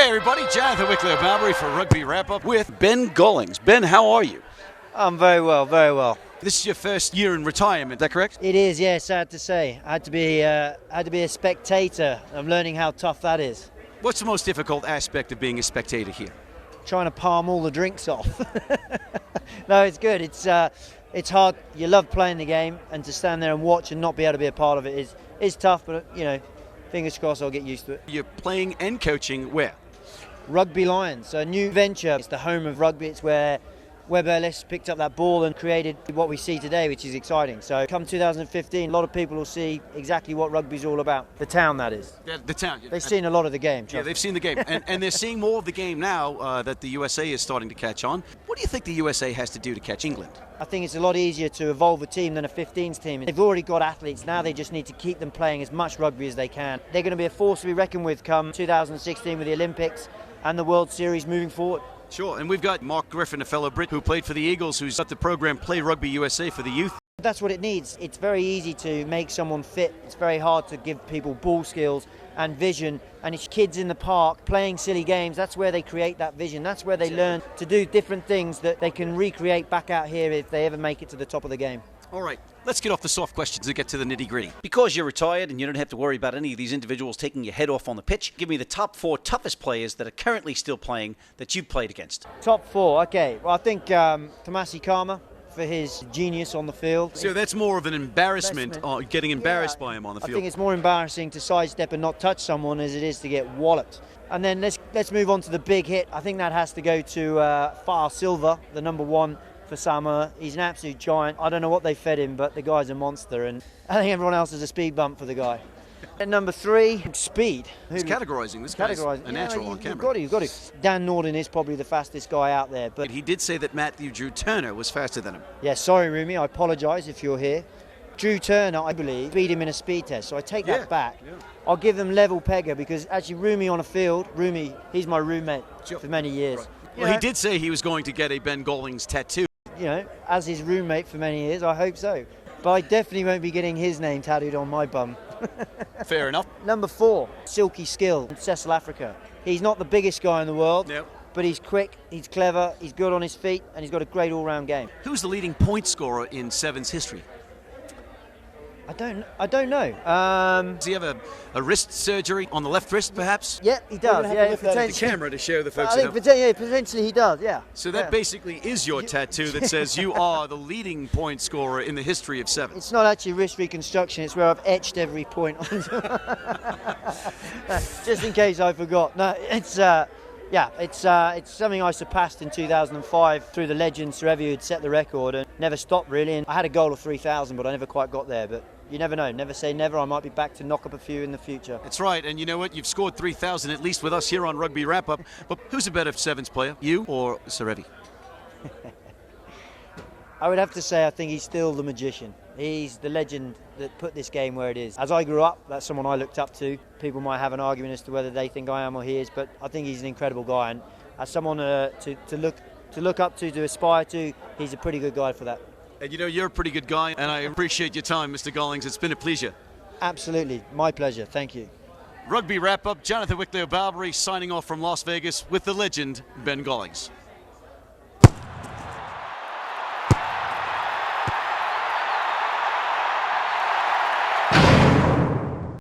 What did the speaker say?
Hey everybody, Johnathan Wicklow Barberie for Rugby Wrap-Up with Ben Gollings. Ben, how are you? I'm very well, very well. This is your first year in retirement, is that correct? It is, yeah, sad to say. I had to be a spectator. I'm learning how tough that is. What's the most difficult aspect of being a spectator here? Trying to palm all the drinks off. No, it's good. It's hard. You love playing the game, and to stand there and watch and not be able to be a part of it is tough, but you know, fingers crossed I'll get used to it. You're playing and coaching where? Rugby Lions, a new venture. It's the home of rugby. It's where Webb Ellis picked up that ball and created what we see today, which is exciting. So come 2015, a lot of people will see exactly what rugby's all about. The town, that is. Yeah, the town. They've seen a lot of the game. Yeah, they've seen the game. And they're seeing more of the game now that the USA is starting to catch on. What do you think the USA has to do to catch England? I think it's a lot easier to evolve a team than a 15s team. They've already got athletes. Now they just need to keep them playing as much rugby as they can. They're going to be a force to be reckoned with come 2016 with the Olympics and the World Series moving forward. Sure, and we've got Mark Griffin, a fellow Brit who played for the Eagles, who's got the program Play Rugby USA for the youth. That's what it needs. It's very easy to make someone fit. It's very hard to give people ball skills and vision. And it's kids in the park playing silly games. That's where they create that vision. That's where they learn to do different things that they can recreate back out here if they ever make it to the top of the game. All right, let's get off the soft questions and get to the nitty-gritty. Because you're retired and you don't have to worry about any of these individuals taking your head off on the pitch, give me the top 4 toughest players that are currently still playing that you've played against. Top 4, okay. Well, I think Tomasi Kama for his genius on the field. So that's more of an embarrassment, getting embarrassed by him on the field. I think it's more embarrassing to sidestep and not touch someone as it is to get walloped. And then let's move on to the big hit. I think that has to go to Far Silva, the number 1 for Samoa. He's an absolute giant. I don't know what they fed him, but the guy's a monster, and I think everyone else is a speed bump for the guy. At number 3, speed. He's categorising. This guy's a natural on camera. You've got to. Dan Norden is probably the fastest guy out there. But he did say that Matthew Drew Turner was faster than him. Yeah, sorry, Rumi. I apologise if you're here. Drew Turner, I believe, beat him in a speed test, so I take that back. Yeah. I'll give them level pegger because actually Rumi on a field, he's my roommate for many years. Right. Well, he did say he was going to get a Ben Gollings tattoo. You know, as his roommate for many years, I hope so. But I definitely won't be getting his name tattooed on my bum. Fair enough. Number 4, Silky Skill, Cecil Africa. He's not the biggest guy in the world, but he's quick, he's clever, he's good on his feet, and he's got a great all-round game. Who's the leading point scorer in Sevens history? I don't know. Does he have a wrist surgery on the left wrist, perhaps? Yeah, he does. Yeah, potentially. The camera to show the folks. I think potentially he does. Yeah. So that basically is your tattoo that says you are the leading point scorer in the history of Sevens. It's not actually wrist reconstruction. It's where I've etched every point onto. Just in case I forgot. No, it's something I surpassed in 2005 through the legend Serevi, who'd set the record and never stopped really. And I had a goal of 3,000, but I never quite got there. But you never know. Never say never. I might be back to knock up a few in the future. That's right. And you know what? You've scored 3,000 at least with us here on Rugby Wrap-Up. But who's a better Sevens player, you or Serevi? I would have to say I think he's still the magician. He's the legend that put this game where it is. As I grew up, that's someone I looked up to. People might have an argument as to whether they think I am or he is, but I think he's an incredible guy. And as someone to look up to aspire to, he's a pretty good guy for that. And you know, you're a pretty good guy, and I appreciate your time, Mr. Gollings. It's been a pleasure. Absolutely. My pleasure. Thank you. Rugby Wrap-Up, Johnathan Wicklow Barberie signing off from Las Vegas with the legend, Ben Gollings.